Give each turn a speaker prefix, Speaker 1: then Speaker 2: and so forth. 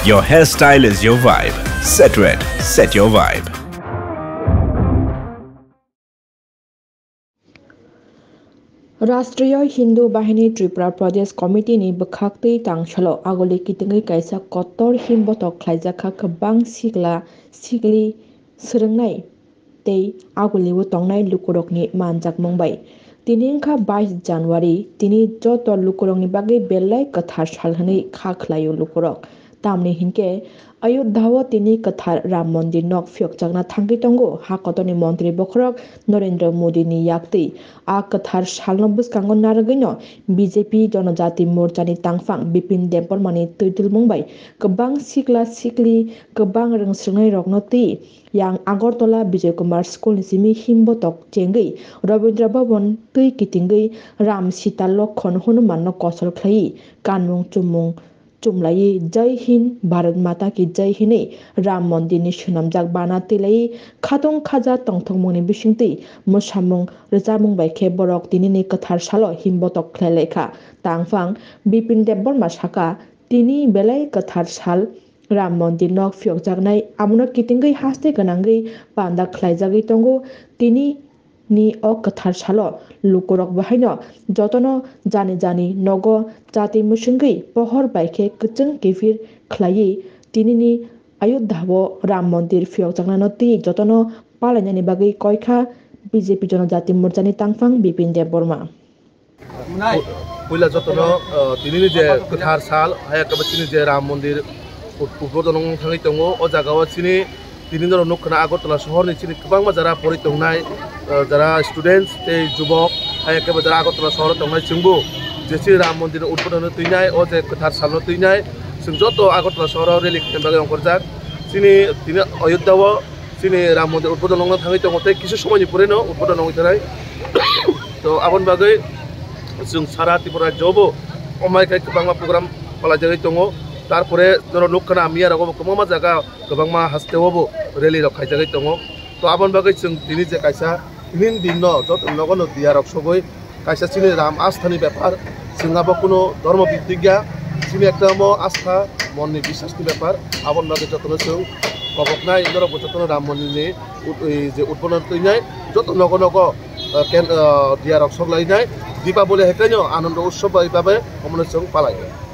Speaker 1: Your hairstyle is your vibe. Set Red, set your vibe.
Speaker 2: राष्ट्रीय हिंदू बाहिनी त्रिपुरा प्रदेश committee नि बखाक्तै तांगछलो आगोले कितंगै कायसा कत्तर हिमबतक ख्लाइजाखा गोबां सिगली सोलोंनाय तै आगोलेबो तंनाय लुकुरकनि मानजाक मंबाय तिनिंखा 22 जानुवारि तिनि जत लुकुरकनि बागै बेलाय कथार सालहनै खाख्लायो लुकुरक तामनि हिनके अयोध्याव तिनि कथार राम मंदिर नक फ्यकजागना थांगै तंगो हाकतनि मंत्री बखरक नरेंद्र मोदी नि याक्तै आ कथार सालनो बुसकांगो नारगैनो बीजेपी जनजाति मोर्चानि तांफां बिपिन देबबर्मानि तैतुल मंबाय गोबां सिख्ला सिख्ली गोबां रोंस्रोंनाय रगनो तै yang Agartala Vijay Kumar School Simi Himbotok Chengai Rabindra Bhavan Tui Kitingai Ram Sita Lokhon Hanuman no Kosol Khlai Kanmung Chumung Chumlai Jai Hind Bharat Mata Ki Jai Hind Ram Mandir ni Sunamjak Bana Tilai Khatong Khaja Tongthong Moni Bishingti Musamung Rezamung Bai Ke Borok Tini ni Kathar Salo Himbotok Khlailekha Tangfang Bipin Debbor Masaka Tini Belai Kathar Sal Ram मंदिर नक फ्यकजागनाय आमुनो कितिंगै हास्ते गनांगै पांदा ख्लाइजागै तंगो तिनि नि अ कथार सालो लुकुरक बाहायनो जतनो जानि नगो जाति मुसुंगै पहर बाइखे कचों केफिर ख्लायै तिनि नि अयोध्याव राम मंदिर फ्यकजागनानो ति जतनो पालायनानि बागै कयखा बीजेपी जनजाति मोर्चानि तांफां बिपिन देबबर्मा
Speaker 3: पहिला जतनो तिनि जे कथार साल हाया कबचिनि जे राम मंदिर उद्बोधन थांगै दङो अ जागाव सिनि तिनिजन नखना आगरतला शहरनि सिनि गोबां जारा फरायतंनाय जारा स्टुडेन्ट्स ते जुबक हायके जारा आगरतला शहर तंनाय जोंबो जेसि राम मन्दिर उद्बोधन तैनाय अ जे कथार सालनो तैनाय जों जत आगरतला शहराव रेलि खालामबाय अंकरजाक सिनि तिनि अयोध्याव सिनि राम मन्दिर उद्बोधन थांगै दङ ते किसु समयनि परेनो उद्बोधन थानाय तो आबन बागै जों सारा त्रिपुरा जबो अमायखाय गोबां प्रग्राम पालाजागै दङ तारपरे जन नखना आमी आरो गोबां जायगा गोबां हास्तेवबो रेलि रखायजागै दङ तो आबन बागै जों दिनै जे कायसा दिन दिन जत नगन दिया रखसगै कायसा सिनि राम आस्थानि ब्यापार जोंहाबो कोनो धर्म बिदिग्या सिनि एकदम आस्था मननि बिश्वासनि ब्यापार आबन बागै जतन जों गबकनाय इनर जतन राम मन्दिरनि जे उद्बोधन तैनाय जत नगन दिया रखसगलायनाय दीपावली हेकायनो आनंद उत्सव हिसाबै हमनो जों पालायो।